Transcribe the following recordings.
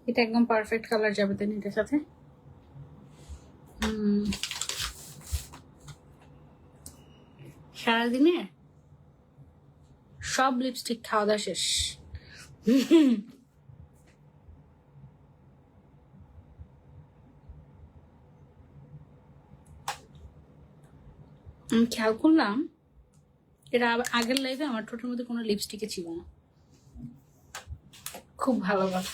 এটা একদম perfect colour যাবে দেন এটার সাথে। সারাদিনে সব লিপস্টিক খাওয়া দাওয়া শেষ। আমি খেয়াল করলাম এটা আগের লাইফে আমার ঠোঁটের মধ্যে কোনো লিপস্টিকে ছিল না। খুব ভালো কথা।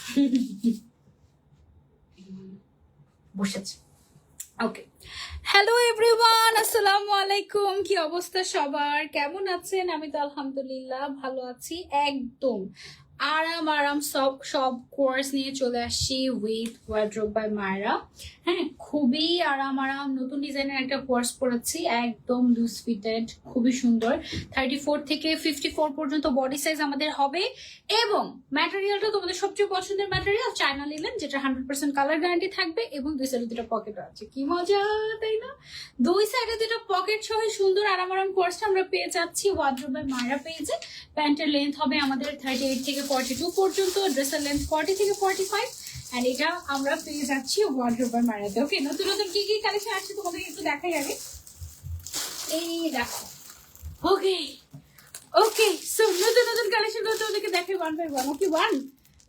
বসেছে। ওকে, হ্যালো এভরিওয়ান, আসসালামু আলাইকুম। কি অবস্থা সবার, কেমন আছেন? আমি তো আলহামদুলিল্লাহ ভালো আছি। একদম আরাম সব কোর্স নিয়ে চলে আসছি উইথ ওয়ার্ড্রোব বাই মায়রা। হ্যাঁ, খুবই আরাম নতুন ডিজাইনের একটা কোর্স পড়েছি, একদম লুজ ফিটেড, খুবই সুন্দর। 34 থেকে 54 পর্যন্ত বডি সাইজ আমাদের হবে এবং ম্যাটেরিয়ালটা তোমাদের সবচেয়ে পছন্দের ম্যাটেরিয়াল চায়না লিনেন, যেটা 100% কালার গ্যারান্টি থাকবে এবং দুই সাইডে দুটো পকেট আছে। কি মজা তাই না? দুই সাইডে দুটো পকেট সহ সুন্দর আরাম কোর্সটা আমরা পেয়ে যাচ্ছি ওয়ার্ড্রোব বাই মায়রা পেজে। প্যান্টের লেন্থ হবে আমাদের 38 থেকে 42 পর্যন্ত, ড্রেসের লেন্থ 40 থেকে 45, এন্ড এটা আমরা পেয়ে যাচ্ছি ওয়ার্ড্রোব বাই মায়রাতে। ওকে, নতুন নতুন কি কি কালেকশন আসছে তোমাদেরকে একটু দেখাই আগে। এই দেখো, ওকে ওকে, সো নতুন কালেকশন তোমাদেরকে দেখাই one by one. Okay, one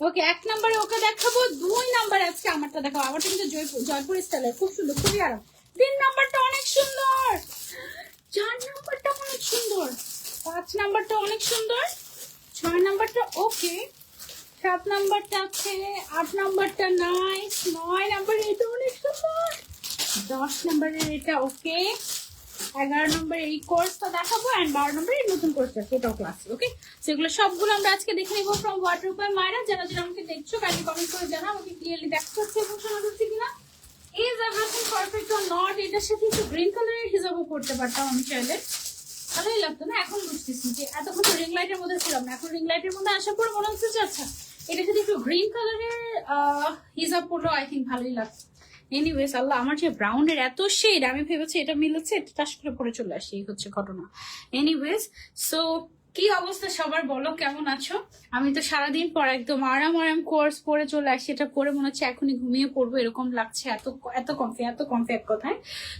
okay, এক নম্বরে ওকে দেখাবো, দুই নম্বরে আজকে আমারটা দেখাবো। আমারটা কিন্তু জয়পুর স্টাইলের, খুব সুন্দর, খুবই আরাম। 3 নাম্বারটা অনেক সুন্দর, 4 নাম্বারটা অনেক সুন্দর, 5 নাম্বারটা অনেক সুন্দর, 6 নাম্বারটা ওকে, 7 নাম্বারটা আছে, 8 নাম্বারটা নাইস, 9 নাম্বারের এটা অনেক সুন্দর, 10 নাম্বারের এটা ওকে, 11 নম্বরের এই কোর্সটা দেখাবো, এন্ড 12 নম্বরের নতুন কোর্সটা, সেটাও ক্লাসে। ওকে, সেগুলো সবগুলো আমরা আজকে দেখে নেবো ফ্রম ওয়ার্ড্রোব বাই মায়রা। যারা আমাকে দেখছো কাইন্ডলি কমেন্ট করে জানাও আমাকে ক্লিয়ারলি দেখতে পাচ্ছি এবং শোনা যাচ্ছে কিনা। Is everything perfect or not? এটার সাথে একটু গ্রিন কালারের হিসাবও করতে পারতাম আমি চাইলে, ভালোই লাগতো না? এখন বুঝতেছি যে এতক্ষণ তো রিং লাইটের মধ্যে ছিলাম না, এখন রিং লাইটের মধ্যে আসার পর মনে হচ্ছে যে আচ্ছা এটার সাথে একটু গ্রিন কালারের হিসাব করলেও আই থিঙ্ক ভালোই লাগতো। এনিওয়েজ, আল্লাহ, আমার যে ব্রাউনের এত শেড, আমি ভেবেছি এটা মিলেছে, এটা টাস করে পরে চলে আসে, এই হচ্ছে ঘটনা। এনিওয়েজ, সো কি অবস্থা সবার, বলো কেমন আছো? আমি তো সারাদিন পর একদম আরাম কোর্স পরে চলে আসি, এটা পরে মনে হচ্ছে এখনই ঘুমিয়ে পড়বো এরকম লাগছে, এত কমফি এক কথায়।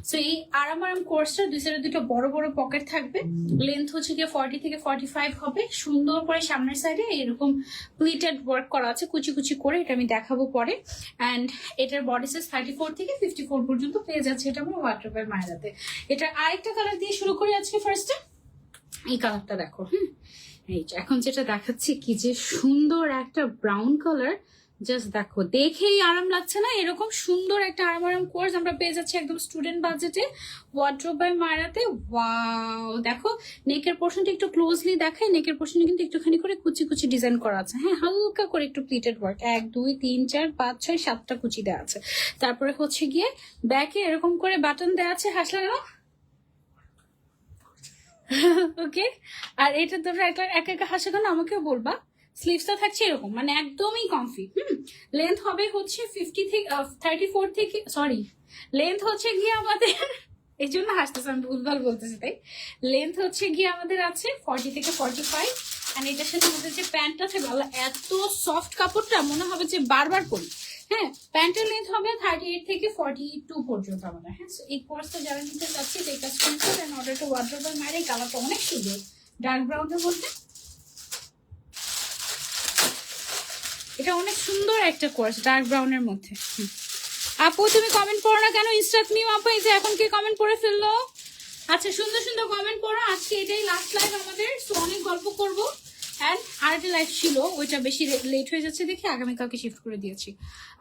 সো এই আরাম কোর্সটা দুই সাইডে দুটো বড় বড় পকেট থাকবে, লেন্থ হচ্ছে গিয়ে 40 থেকে 45 হবে, সুন্দর করে সামনের সাইডে এরকম প্লিটেড ওয়ার্ক করা আছে কুচি করে, এটা আমি দেখাবো পরে। অ্যান্ড এটার বডি সাইজ 34 থেকে 54 পর্যন্ত পেয়ে যাচ্ছে এটা আমার ওয়ার্ড্রোব বাই মায়রাতে। এটার আরেকটা কালার দিয়ে শুরু করে আজকে ফার্স্টে এই কালারটা দেখো। এই এখন যেটা দেখাচ্ছি কি যে সুন্দর একটা ব্রাউন কালার, জাস্ট দেখো, দেখেই আরাম লাগছে না? এরকম সুন্দর একটা আরাম কোর্স আমরা পেয়ে যাচ্ছি একদম স্টুডেন্ট বাজেটে ওয়ার্ড্রোব বাই মায়রাতে। ওয়াও, দেখো নেকের পোর্শনটা একটু ক্লোজলি দেখাই, নেকের পোর্শনে কিন্তু একটুখানি করে কুচি ডিজাইন করা আছে। হ্যাঁ, হালকা করে একটু প্লিটেড ওয়ার্ক, 1 2 3 4 5 6 7টা কুচি দেওয়া আছে। তারপরে হচ্ছে গিয়ে ব্যাকে এরকম করে বাটন দেওয়া আছে, হাসলে না? ওকে, আর এটা তোমরা একা হাসা কেন আমাকেও বলবা। স্লিভসটা থাকছে এরকম, মানে একদমই কমফি। লেন্থ হবে হচ্ছে 50 থেকে 34 থেকে, সরি, লেন্থ হচ্ছে গিয়ে আমাদের এই জন্য হাসতেছে, আমি ভুলভাল বলতেছি তাই। লেন্থ হচ্ছে গিয়ে আমাদের আছে 40 থেকে 45, আর এটার সাথে আমাদের যে প্যান্ট আছে, ভালো এত সফট কাপড়টা মনে হবে যে বারবার পরি। হ্যাঁ, প্যান্টের লেন্থ হবে 38 থেকে 42 পর্যন্ত আমাদের। হ্যাঁ, এই কোর্সটা যারা নিতে চাচ্ছি সেই কাজ করতে দেন অর্ডার টু ওয়ার্ড্রোব বাই মায়রা। এই কালারটা অনেক সুন্দর, ডার্ক ব্রাউনের মধ্যে, এটা অনেক সুন্দর একটা কোর্স ডার্ক ব্রাউনের মধ্যে। আপু তুমি কমেন্ট পড়ো না কেন? ইনস্টাগ্রাম মিম আপু এই যে এখন কি কমেন্ট পড়ে ফেললো? আচ্ছা, সুন্দর কমেন্ট পড়ো। আজকে এটাই লাস্ট লাইভ আমাদের, সো অনেক গল্প করবো। অ্যান্ড আরেকটা লাইভ ছিল, ওইটা বেশি লেট হয়ে যাচ্ছে দেখে আগামীকালকে শিফট করে দিয়েছি।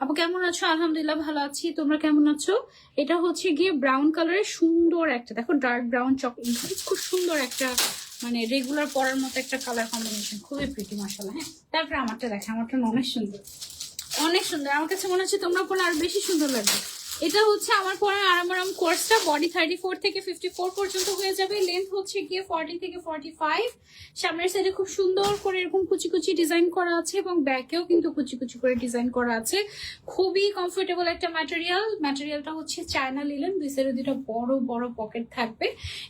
আপু কেমন আছো? আলহামদুলিল্লাহ ভালো আছি, তোমরা কেমন আছো? এটা হচ্ছে গিয়ে ব্রাউন কালারের সুন্দর একটা, দেখো ডার্ক ব্রাউন চকলেট, খুব সুন্দর একটা, মানে রেগুলার পরার মতো একটা কালার কম্বিনেশন, খুবই প্রিটি মাশাআল্লাহ। হ্যাঁ, তারপরে আমারটা দেখে, আমারটা অনেক সুন্দর, আমার কাছে মনে হচ্ছে তোমরা পরে আরো বেশি সুন্দর লাগবে। এটা হচ্ছে আমার পরে আরাম কোর্সটা, বডি 34 থেকে 54 পর্যন্ত হয়ে যাবে, লেন্থ হচ্ছে গিয়ে 40 থেকে 45, সামনের সাইডে খুব সুন্দর করে এরকম কুচি ডিজাইন করা আছে এবং ব্যাকেও কিন্তু কুচি করে ডিজাইন করা আছে। খুবই কমফোর্টেবল একটা ম্যাটেরিয়ালটা হচ্ছে চায়না লিনেন, দুই সাইডে দুটো বড় পকেট থাকবে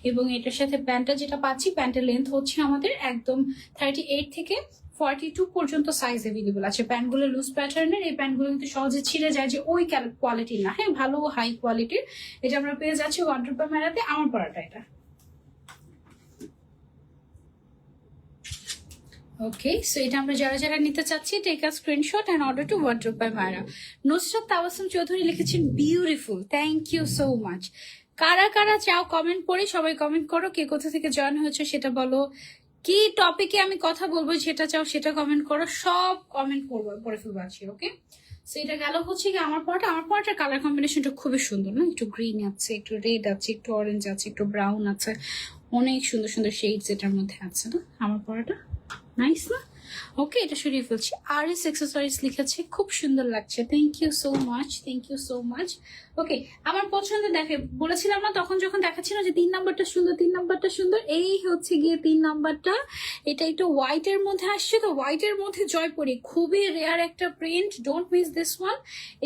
এবং এটার সাথে প্যান্টটা যেটা পাচ্ছি, প্যান্টের লেন্থ হচ্ছে আমাদের একদম 38 থেকে 42 পর্যন্ত সাইজ অ্যাভেলেবল আছে। প্যান্টগুলো লুজ প্যাটার্নের, এই প্যান্টগুলো কিন্তু সহজে ছিঁড়ে যায়, যে ওই কোয়ালিটির না, হ্যাঁ ভালো হাই কোয়ালিটির। এটা আমরা পেয়ে যাচ্ছি ওয়ার্ড্রোব বাই মায়রাতে। আমার পরাটা এটা। ওকে, সো এটা আমরা যারা যারা নিতে চাচ্ছি, take a screenshot and order to wardrobe by Myra. Nusrat Tabassum Chowdhury লিখেছেন beautiful, thank you so much. কারা কারা চাও কমেন্ট পড়ি, সবাই কমেন্ট করো। কে কোথা থেকে জয়েন হয়েছে সেটা বলো, কি টপিকে আমি কথা বলবো সেটা চাও সেটা কমেন্ট করো, সব কমেন্ট পড়ে ফেলবো আছি। ওকে, সো এটা গেল হচ্ছে কি আমার পরাটা। আমার পরাটার কালার কম্বিনেশনটা খুবই সুন্দর না, একটু গ্রিন আছে, একটু রেড আছে, একটু অরেঞ্জ আছে, একটু ব্রাউন আছে, অনেক সুন্দর সুন্দর শেডস এটার মধ্যে আছে না আমার পরাটা। নাইস না? ওকে, এটা সরিয়ে ফেলছি। আর এস এক্সেসরিজ লিখেছে, খুব সুন্দর লাগছে, thank you so much, thank you so much. Okay, আমার পছন্দ দেখে বলেছিলাম না তখন যখন দেখাচ্ছিল যে 3 নাম্বারটা সুন্দর, 3 নাম্বারটা সুন্দর, এই হচ্ছে গিয়ে 3 নাম্বারটা। এটা একটু হোয়াইটের মধ্যে আসছে, তো হোয়াইটের মধ্যে জয়পুরি, খুবই রেয়ার একটা print, don't miss this one.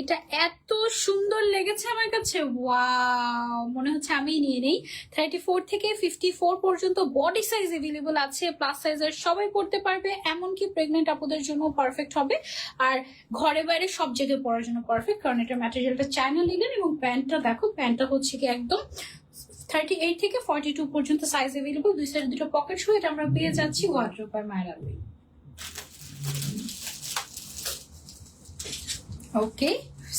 এটা এত সুন্দর লেগেছে আমার কাছে, ওয়াও, মনে হচ্ছে আমি নিয়ে নেই। 34 থেকে 54 পর্যন্ত বডি সাইজ এভেলেবল আছে, প্লাস সাইজের সবাই পড়তে পারবে, এমনকি প্রেগনেন্ট আপুদের জন্য পারফেক্ট হবে, আর ঘরে বাইরে সব জায়গায় পরার জন্য পারফেক্ট, কারণ এটা ম্যাটেরিয়ালটা চায়না লিনেন। এবং প্যান্টটা দেখো, প্যান্টটা হচ্ছে কি একদম 38 থেকে 42 পর্যন্ত সাইজ এভেলেবল, দুই সাইডে দুটো পকেট শু। এটা আমরা পেয়ে যাচ্ছি ওয়ার্ড্রোব বাই মায়রাতে। ওকে,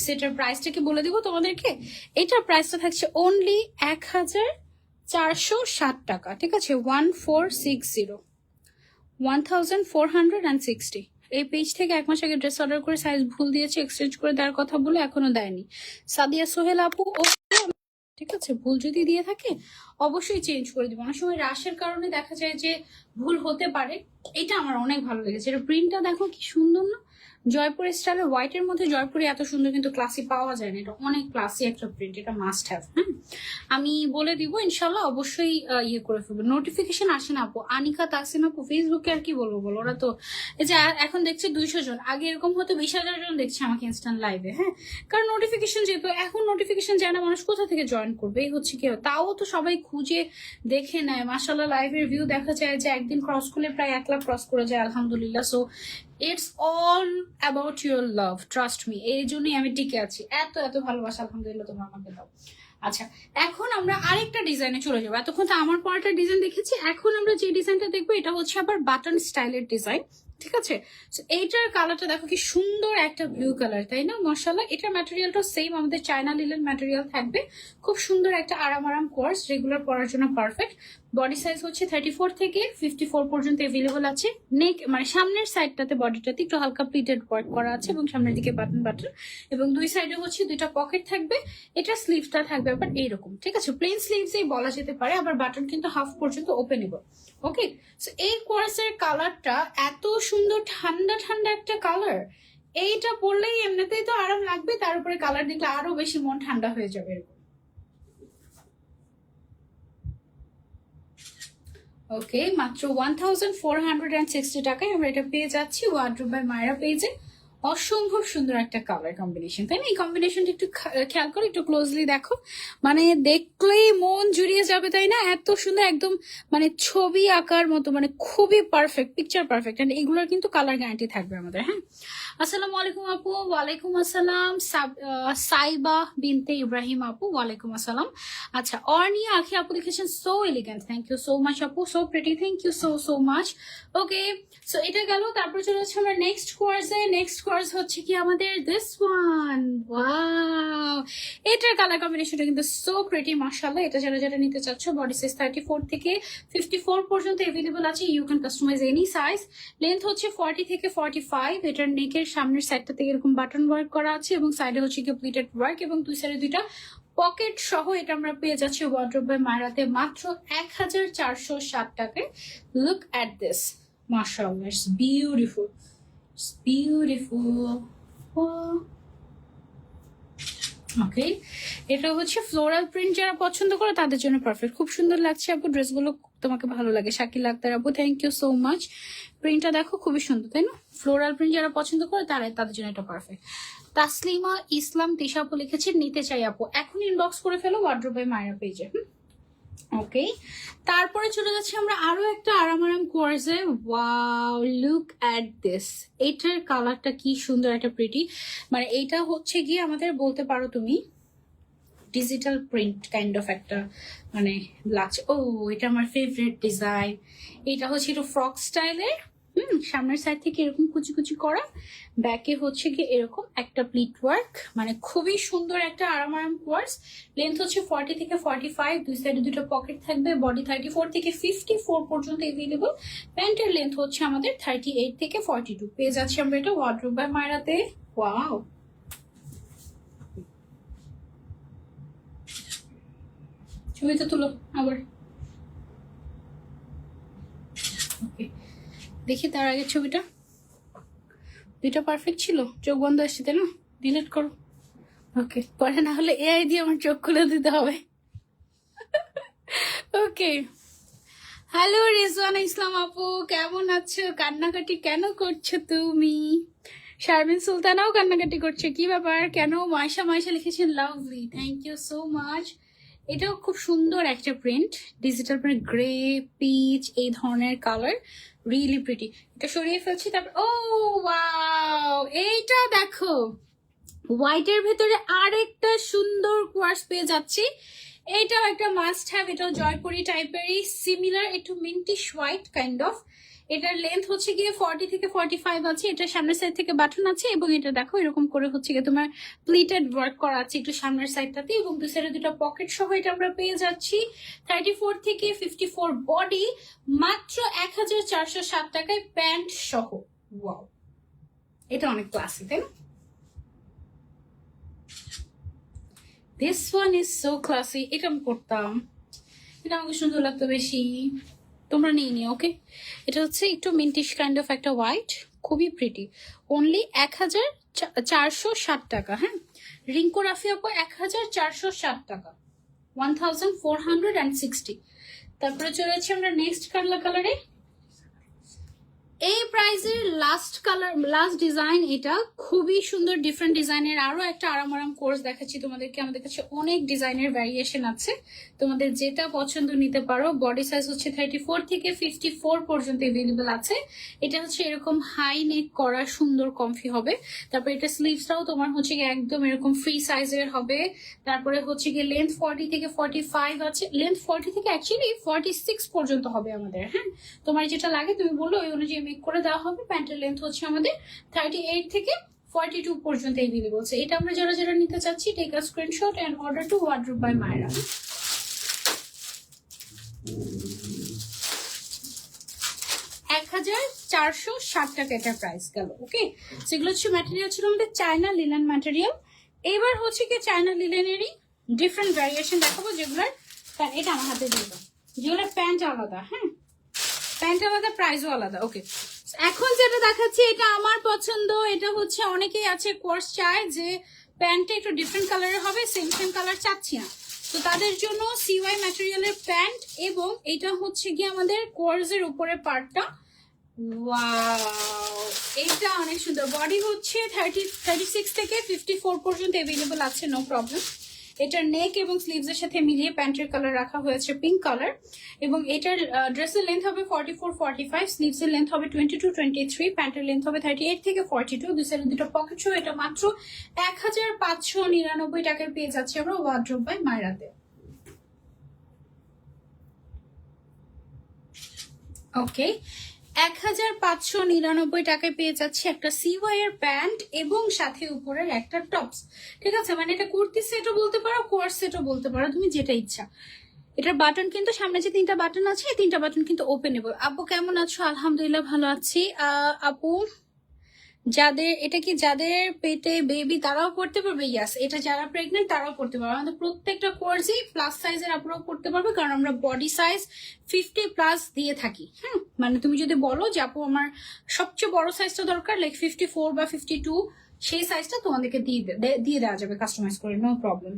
সেটার প্রাইসটা কি বলে দিব তোমাদেরকে। এটার প্রাইসটা থাকছে অনলি 1460 টাকা, ঠিক আছে, 1460, 1460। এই পেজ থেকে 1 মাস আগে ড্রেস অর্ডার করে সাইজ ভুল দিয়েছে, এক্সচেঞ্জ করে দেওয়ার কথা বলে এখনো দেয়নি। সাদিয়া সোহেল আপু, ঠিক আছে, ভুল যদি দিয়ে থাকে অবশ্যই চেঞ্জ করে দিব। অনেক সময় রাশের কারণে দেখা যায় যে ভুল হতে পারে। এটা আমার অনেক ভালো লেগেছে, এটা প্রিন্টটা দেখো কি সুন্দর না, জয়পুর স্টাইলে হোয়াইটের মধ্যে জয়পুরে এত সুন্দর কিন্তু ক্লাসি পাওয়া যায় না, এটা অনেক ক্লাসি একটা প্রিন্ট, এটা মাস্ট হ্যাভ। হ্যাঁ, আমি বলে দিব ইনশাল্লাহ, অবশ্যই ইয়ে করে ফেলবো। নোটিফিকেশন আসে না আপু, আনিকা তাকসিম আপু, ফেসবুকে আর কি বলবো বলো, ওরা তো এই যে এখন দেখছে 200 জন, আগে এরকম হতো 20,000 জন দেখছে আমাকে ইনস্ট্যান্ট লাইভে। হ্যাঁ, কারণ নোটিফিকেশন যেহেতু, এখন নোটিফিকেশন যায় না, মানুষ কোথা থেকে জয়েন করবে, এই হচ্ছে কি, তাও তো সবাই খুঁজে দেখে নেয়। মাশাল্লাহ লাইভের ভিউ দেখা যায় যে একদিন ক্রস করলে প্রায় 1 লাখ ক্রস করে যায়, আলহামদুলিল্লাহ। So it's all about your love, trust me, এই জন্যই আমি টিকে আছি, এত এত ভালোবাসা আলহামদুলিল্লাহ তোমরা আমাকে দাও। আচ্ছা, এখন আমরা আরেকটা ডিজাইনে চলে যাবো। এতক্ষণ তো আমার পরাটা ডিজাইন দেখেছি, এখন আমরা যে ডিজাইনটা দেখবো এটা হচ্ছে আবার বাটন স্টাইলের ডিজাইন, ঠিক আছে। এইটার কালারটা দেখো কি সুন্দর, একটা ব্লু কালার, তাই না, মাশাআল্লাহ। এটার ম্যাটেরিয়ালটা সেম আমাদের চায়না লিলেন ম্যাটেরিয়াল থাকবে, খুব সুন্দর একটা আরাম কোর্স, রেগুলার পরার জন্য পারফেক্ট। বডি সাইজ হচ্ছে 34 থেকে 54 পর্যন্ত অ্যাভেলেবল আছে। নেক মানে সামনের সাইডটাতে বডিটাতে একটু হালকা প্লিটেড ওয়ার্ক করা আছে, এবং সামনের দিকে বাটন, এবং দুই সাইডে হচ্ছে 2টা পকেট থাকবে। এটা স্লিভসটা থাকবে আবার এইরকম, ঠিক আছে, প্লেন স্লিভসই বলা যেতে পারে, আবার বাটন কিন্তু হাফ পর্যন্ত ওপেনেবল। ওকে, সো এই কোর্সের কালারটা এত সুন্দর, ঠান্ডা ঠান্ডা একটা কালার, এইটা পরলেই এমনিতেই তো আরাম লাগবে, তার উপরে কালার দেখলে আরো বেশি মন ঠান্ডা হয়ে যাবে এরকম। ওকে, মাত্র 1460 টাকায় আমরা এটা পেয়ে যাচ্ছি ওয়ার্ড্রোব বাই মায়রা পেজে। অসম্ভব সুন্দর একটা কালার কম্বিনেশন, তাই না? এই কম্বিনেশনটা একটু খেয়াল করো, একটু ক্লোজলি দেখো, মানে দেখলেই মন জুড়িয়ে যাবে, তাই না? এত সুন্দর, একদম মানে ছবি আঁকার মতো, মানে খুবই পারফেক্ট, পিকচার পারফেক্ট। এন্ড এগুলোর কিন্তু কালার গ্যারান্টি থাকবে আমাদের। হ্যাঁ, আসসালামু আলাইকুম আপু। ওয়ালাইকুম আসসালাম। সাইবা বিনতে ইব্রাহিম আপু, ওয়ালাইকুম আসসালাম। আচ্ছা, অর্নিয়া আখি আপু লিখেছেন so elegant, thank you so much আপু, so pretty, thank you so much. Okay, so এটা গেল, তারপর চলে যাচ্ছে আমরা নেক্সট কোর্সে। নেক্সট কোর্স হচ্ছে কি আমাদের দিস ওয়ান, ওয়াও, এটার কালার কম্বিনেশনটা কিন্তু সো প্রিটি, মাশাআল্লাহ। এটা যারা যারা নিতে চাচ্ছ, বডি সাইজ 34 থেকে 54 পর্যন্ত অ্যাভেলেবল আছে, you can customize any size. Length হচ্ছে 40 থেকে 45। এটার নেকের সামনের সাইডটা থেকে এরকম বাটন ওয়ার্ক করা আছে, এবং সাইডে হচ্ছে কি প্লিটেড ওয়ার্ক, এবং দুই সাইডে 2টা পকেট সহ। এটা আমরা পেয়ে যাচ্ছি ওয়ার্ড্রোব বাই মায়রাতে মাত্র 1460 টাকায়। লুক এট দিস, মাশাআল্লাহ, ইটস বিউটিফুল, ইটস বিউটিফুল। ওকে, এটা হচ্ছে ফ্লোরাল প্রিন্ট, যারা পছন্দ করে তাদের জন্য পারফেক্ট। খুব সুন্দর লাগছে আপু, ড্রেসগুলো তোমাকে ভালো লাগে, শাকিল আক্তার আপু, থ্যাংক ইউ সো মাচ। প্রিন্টটা দেখো খুবই সুন্দর, তাই না? ফ্লোরাল প্রিন্ট যারা পছন্দ করে তাদের জন্য এটা পারফেক্ট। তাসলিমা ইসলাম তিশা আপু লিখেছে নিতে চাই আপু, এখন ইনবক্স করে ফেলো ওয়ার্ড্রোব বাই মায়রা পেজে। ওকে, তারপরে চলে যাচ্ছি আমরা আরো একটা আরাম কোর্সে। Wow, look at this. এটার কালারটা কি সুন্দর, একটা প্রিটি, মানে এটা হচ্ছে গিয়ে আমাদের বলতে পারো তুমি ডিজিটাল প্রিন্ট কাইন্ড অফ একটা মানে লাগছে। ও, এটা আমার ফেভারিট ডিজাইন। এটা হচ্ছে একটু ফ্রক স্টাইলের। সামনের সাইড থেকে এরকম কুচি কুচি করা, ব্যাকে হচ্ছে গিয়ে এরকম একটা প্লিট ওয়ার্ক, মানে খুবই সুন্দর একটা আরাম কোর্স। লেন্থ হচ্ছে 40 থেকে 45, দুই সাইডে দুটো পকেট থাকবে, বডি 34 থেকে 54 পর্যন্ত এভেলেবল। প্যান্টের লেন্থ হচ্ছে আমাদের 38 থেকে 42। পেয়ে যাচ্ছি আমরা এটা ওয়ার্ডরোব বাই মায়রাতে। ওয়াও, ছবিটা তুলো আবার। ওকে, দেখি তার আগের ছবিটা। দুইটা পারফেক্ট ছিল, চোখ বন্ধ আসছে তাই না? ডিলিট করো। ওকে, পরে না হলে এআই দিয়ে আমার চোখ খুলে দিতে হবে। ওকে, হ্যালো রিজওয়ানা ইসলাম আপু, কেমন আছো? কান্নাকাটি কেন করছো তুমি? শারমিন সুলতানাও কান্নাকাটি করছে, কি ব্যাপার? কেন? মাইশা মাইশা লিখেছেন lovely, thank you so much. এটাও খুব সুন্দর একটা print, digital print, grey peach এই ধরনের কালার, রিয়েলি প্রিটি। এটা সরিয়ে ফেলছি, তারপর ও ওয়াও, এইটা দেখো, হোয়াইটের ভেতরে আরেকটা সুন্দর কোয়ার্স পেয়ে যাচ্ছি। এটাও একটা মাস্ট হ্যাভ, এটাও জয়পুরি টাইপেরই, সিমিলার একটু মিন্টিশ হোয়াইট কাইন্ড অফ। এটার লেন্থ হচ্ছে গিয়ে 40 থেকে 45 আছে। এটা সামনের সাইড থেকে বাটন আছে, এবং এটা দেখো এরকম করে হচ্ছে গিয়ে তোমার প্লিটেড ওয়ার্ক করা আছে একটু সামনের সাইডটাতে, এবং দু সাইডে দুটো পকেট সহ এটা আমরা পেয়ে যাচ্ছি। 34 থেকে 54 বডি, মাত্র 1407 টাকায় প্যান্ট সহ। ওয়াও, এটা অনেক ক্লাসি তাই না? This one is so classy. এটা আমি করতাম, এটা আমাকে সুন্দর লাগতো বেশি। তোমরা নিয়ে নিও, ওকে। এটা হচ্ছে একটু মিন্টিশ কাইন্ড অফ একটা হোয়াইট, খুবই প্রিটি। অনলি 1460 টাকা। হ্যাঁ, রিঙ্কো রাফি আপু 1460 টাকা, 1460। তারপরে চলে যাচ্ছি আমরা নেক্সট কালারে। এই প্রাইজের লাস্ট কালার, লাস্ট ডিজাইন, এটা খুবই সুন্দর ডিফারেন্ট ডিজাইনের আরো একটা আরাম কোর্স দেখাচ্ছি তোমাদেরকে। আমাদের কাছে অনেক ডিজাইনের ভ্যারিয়েশন আছে, তোমাদের যেটা পছন্দ নিতে পারো। বডি সাইজ হচ্ছে 34 থেকে 54 পর্যন্ত এভেলেবল আছে। এটা হচ্ছে এরকম হাই নেক করা, সুন্দর কমফি হবে। তারপরে এটা স্লিভসটাও তোমার হচ্ছে গিয়ে একদম এরকম ফ্রি সাইজের হবে। তারপরে হচ্ছে গিয়ে লেন্থ 40 থেকে 45 আছে, লেন্থ 40 থেকে অ্যাকচুয়ালি 46 পর্যন্ত হবে আমাদের। হ্যাঁ, তোমার যেটা লাগে তুমি বললো, ওই অনুযায়ী মেক করে দেওয়া হবে। প্যান্টের লেন্থ হচ্ছে আমাদের 38 থেকে 42 পর্যন্ত এভেলেবল আছে। এটা আমরা যারা যারা নিতে চাচ্ছি, take a screenshot and order to wardrobe by Myra. 1460 টাকা এটা প্রাইস গেল। ওকে, সেগুলো হচ্ছে ম্যাটেরিয়াল ছিল আমাদের চায়না লিনেন ম্যাটেরিয়াল। এবার হচ্ছে কি চায়না লিনেনেরই ডিফারেন্ট ভ্যারিয়েশন দেখাবো, যেগুলোর এটা আমার হাতে দিয়ে দাও, যেগুলোর প্যান্ট আলাদা। হ্যাঁ, প্যান্ট আলাদা, প্রাইসও আলাদা। ওকে, এখন যেটা দেখাচ্ছি এটা আমার পছন্দ। এটা হচ্ছে অনেকেই আছে কোর্স চায় যে প্যান্টটা একটু ডিফারেন্ট কালারের হবে, সেম কালার চাচ্ছি না, তো তাদের জন্য সিওয়াই ম্যাটেরিয়ালের প্যান্ট। এবং এটা হচ্ছে গিয়ে আমাদের কোর্সের উপরে পার্টটা। ওয়াও, এটা অনেক সুন্দর। বডি হচ্ছে 36 থেকে 54 পর্যন্ত এভেলেবল আছে, নো প্রবলেম। এটার নেক এবং স্লিভস এর সাথে মিলিয়ে প্যান্টের কালার রাখা হয়েছে পিঙ্ক কালার, এবং এটার ড্রেসের লেন্থ হবে 44 45, স্লিভস এর লেন্থ হবে 22 23, প্যান্টের লেন্থ হবে 38 থেকে 42, দুই সাইডে দুটো পকেট সহ। এটা মাত্র 1599 টাকায় পেয়ে যাচ্ছে আমরা ওয়ার্ডরোব বাই মায়রাতে। ওকে, 1599 টাকায় পেয়ে যাচ্ছে একটা সিওয়াই এর প্যান্ট এবং সাথে উপরের একটা টপস। ঠিক আছে, মানে এটা কুর্তি সেটও বলতে পারো, কোয়ার সেটও বলতে পারো, তুমি যেটা ইচ্ছা। এটার বাটন কিন্তু সামনে যে 3টা বাটন আছে, এই 3টা বাটন কিন্তু ওপেনেবল। আপু কেমন আছো? আলহামদুলিল্লাহ ভালো আছি। আপু, যাদের এটা কি যাদের পেটে বেবি তারাও পড়তে পারবে? ইয়াস, এটা যারা প্রেগনেন্ট তারাও পড়তে পারবে। আমাদের প্রত্যেকটা কোর্সেই প্লাস সাইজের আপুরাও পড়তে পারবে, কারণ আমরা বডি সাইজ 50+ দিয়ে থাকি। হ্যাঁ, মানে তুমি যদি বলো যে আপু আমার সবচেয়ে বড় সাইজটা দরকার, লাইক 54 বা 52, সেই সাইজটা তোমাদেরকে দিয়ে দেওয়া যাবে কাস্টমাইজ করে, নো প্রবলেম।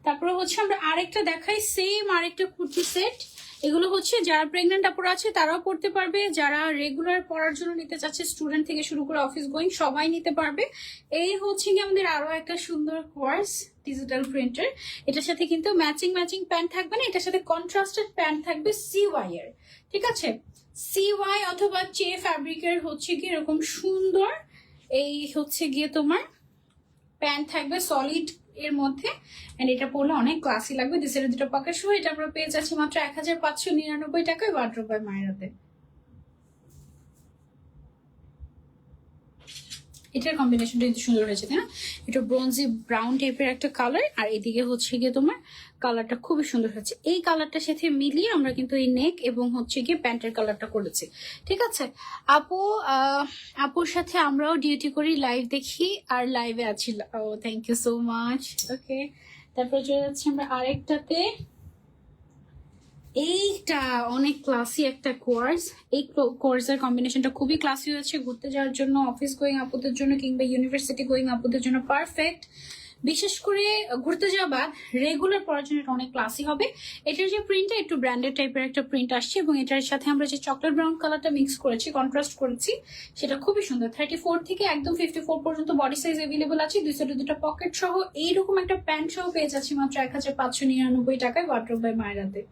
তারপরে হচ্ছে আমরা আরেকটা দেখাই, সেম আরেকটা কুর্তি সেট। এগুলো হচ্ছে যারা প্রেগনেন্ট আপুরা আছে তারাও পড়তে পারবে, যারা রেগুলার পড়ার জন্য নিতে চাচ্ছে, স্টুডেন্ট থেকে শুরু করে অফিস গোয়িং সবাই নিতে পারবে। এই হচ্ছে কি আমাদের আরো একটা সুন্দর কোর্স ডিজিটাল প্রিন্টার। এটার সাথে কিন্তু ম্যাচিং প্যান্ট থাকবে না, এটার সাথে কন্ট্রাস্টেড প্যান্ট থাকবে CY এর, ঠিক আছে? CY অথবা চে ফ্যাব্রিকের হচ্ছে কি এরকম সুন্দর এই হচ্ছে গিয়ে তোমার প্যান্ট থাকবে সলিড এর মধ্যে, এন্ড এটা পরলে অনেক ক্লাসি লাগবে। দিসের দুটো পকেট সহ এটা আমরা পেয়ে যাচ্ছি মাত্র 1599 টাকায় ওয়ার্ড্রোব বাই মায়রাতে। এটার কম্বিনেশনটা কিন্তু সুন্দর হয়েছে, তাই না? এটা ব্রোঞ্জি ব্রাউন টাইপের একটা কালার, আর এদিকে হচ্ছে গিয়ে তোমার কালারটা খুবই সুন্দর হচ্ছে। এই কালারটার সাথে মিলিয়ে আমরা কিন্তু এই নেক এবং হচ্ছে গিয়ে প্যান্টের কালারটা করেছি, ঠিক আছে? আপুর সাথে আমরাও ডিউটি করি, লাইভ দেখি আর লাইভে আছি। ও থ্যাংক ইউ সো মাচ। ওকে, তারপরে চলে যাচ্ছি আমরা আরেকটাতে। এইটা অনেক ক্লাসি একটা কোর্স। এই কোর্সের কম্বিনেশনটা খুবই ক্লাসি হয়েছে, ঘুরতে যাওয়ার জন্য, অফিস গোয়িং আপুদের জন্য কিংবা ইউনিভার্সিটি গোয়িং আপুদের জন্য পারফেক্ট। বিশেষ করে ঘুরতে যাওয়া বাদ রেগুলার পড়ার জন্য এটা অনেক ক্লাসি হবে। এটার যে প্রিন্টটা একটু ব্র্যান্ডেড টাইপের একটা প্রিন্ট আসছে, এবং এটার সাথে আমরা যে চকলেট ব্রাউন কালারটা মিক্স করেছি, কন্ট্রাস্ট করেছি, সেটা খুবই সুন্দর। 34 থেকে একদম 54 পর্যন্ত বডি সাইজ অ্যাভেলেবল আছে। দুটো পকেট সহ এইরকম একটা প্যান্ট সহ পেয়ে যাচ্ছি মাত্র 1599 টাকায় ওয়ার্ড্রোব বাই মায়রাতে।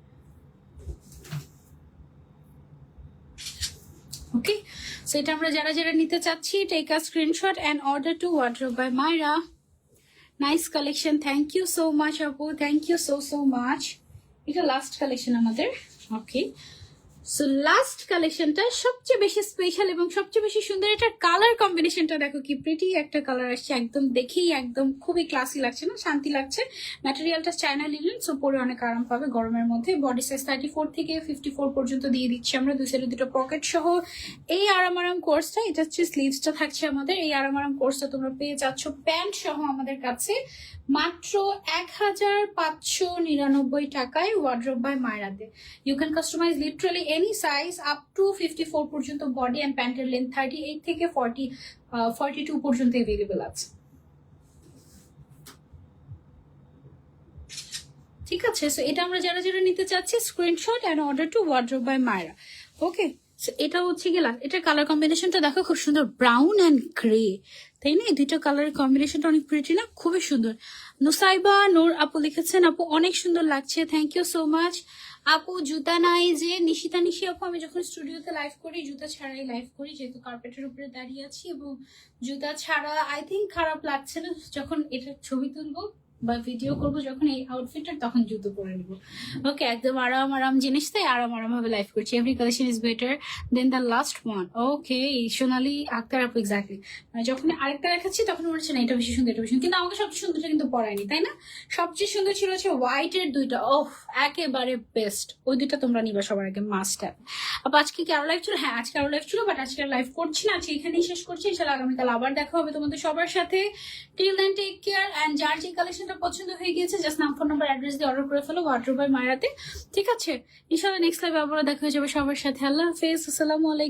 ওকে, সো এটা আমরা যারা নিতে চাচ্ছি, take a screenshot and order to wardrobe by Mayra. Nice collection, thank you so much আপু, থ্যাংক ইউ সো মাচ। এটা লাস্ট কালেকশন আমাদের। ওকে, সো লাস্ট কালেকশনটা সবচেয়ে বেশি স্পেশাল এবং সবচেয়ে বেশি সুন্দর। এটার কালার কম্বিনেশনটা দেখো কি প্রিটি একটা কালার আসছে, একদম দেখেই একদম খুবই ক্লাসি লাগছে না, শান্তি লাগছে। ম্যাটেরিয়ালটা চায়না লিনেন, সো পরে অনেক আরাম পাবে গরমের মধ্যে। বডি সাইজ 34 থেকে 54 পর্যন্ত দিয়ে দিচ্ছি আমরা, দুই সাইডে দুটো পকেট সহ। এই আরাম কোর্সটা, এটা হচ্ছে স্লিভসটা থাকছে আমাদের। এই আরাম কোর্সটা তোমরা পেয়ে যাচ্ছ প্যান্ট সহ আমাদের কাছে মাত্র 1599 টাকায় ওয়ার্ড্রোব বাই মায়রাতে। You can customize literally any size up to 54 পর্যন্ত বডি, অ্যান্ড প্যান্টের লেন্থ 38 থেকে 42 পর্যন্ত অ্যাভেলেবল আছে, ঠিক আছে? সো এটা আমরা যারা নিতে চাচ্ছি, screenshot and order to wardrobe by Myra. Okay, এটা হচ্ছে গেলা। এটার কালার কম্বিনেশনটা দেখো খুব সুন্দর, ব্রাউন অ্যান্ড গ্রে, তাই না? এই দুটো কালারের কম্বিনেশনটা অনেক প্রিটি না, খুবই সুন্দর। নুসাইবা নূর আপু লিখেছেন, আপু অনেক সুন্দর লাগছে, থ্যাংক ইউ সো মাচ। আপু জুতা নাই যে, নিশিতা নিশি আপু, আমি যখন স্টুডিওতে লাইভ করি জুতা ছাড়াই লাইভ করি, যেহেতু কার্পেটের উপরে দাঁড়িয়ে আছি, এবং জুতা ছাড়া আই থিঙ্ক খারাপ লাগছে না। যখন এটার ছবি তুলবো বা ভিডিও করবো যখন এই আউটফিটটা, তখন জুতো পরে নিবো। ওকে, একদম আরাম জিনিস, তাই আরাম ভাবে লাইভ করছি। Every collection is better than the last one. Okay, Sonali Akter আপু, এক্স্যাক্টলি। যখন আরেকটা দেখাচ্ছি তখন মনে হচ্ছে না এটা বেশি সুন্দর, এটা বেশি, কিন্তু আমাকে সবচেয়ে সুন্দরটা কিন্তু পরায়নি, তাই না? সবচেয়ে সুন্দর ছিল হচ্ছে হোয়াইট এর দুইটা, ওহ একেবারে বেস্ট। ওই দুইটা তোমরা নিবা সবার আগে, মাস্ট হ্যাভ। আপু আজকে কি আরো লাইভ ছিল? হ্যাঁ, আজকে আরো লাইভ ছিল, বাট আজকে লাইভ করছি না, আজকে এখানেই শেষ করছি। ইনশাআল্লাহ আগামীকাল আবার দেখা হবে তোমাদের সবার সাথে। Till then take care, and যার যে কালেকশনটা পছন্দ হয়ে গিয়েছে জাস্ট নাম, ফোন নাম্বার, অ্যাড্রেস দিয়ে অর্ডার করে ফেলো ওয়ার্ড্রোব বাই মায়রাতে, ঠিক আছে? ইনশাআল্লাহ নেক্সট লাইভে আবার দেখা হয়ে যাবে সবার সাথে। আল্লাহ হাফেজ, আসসালামু আলাইকুম।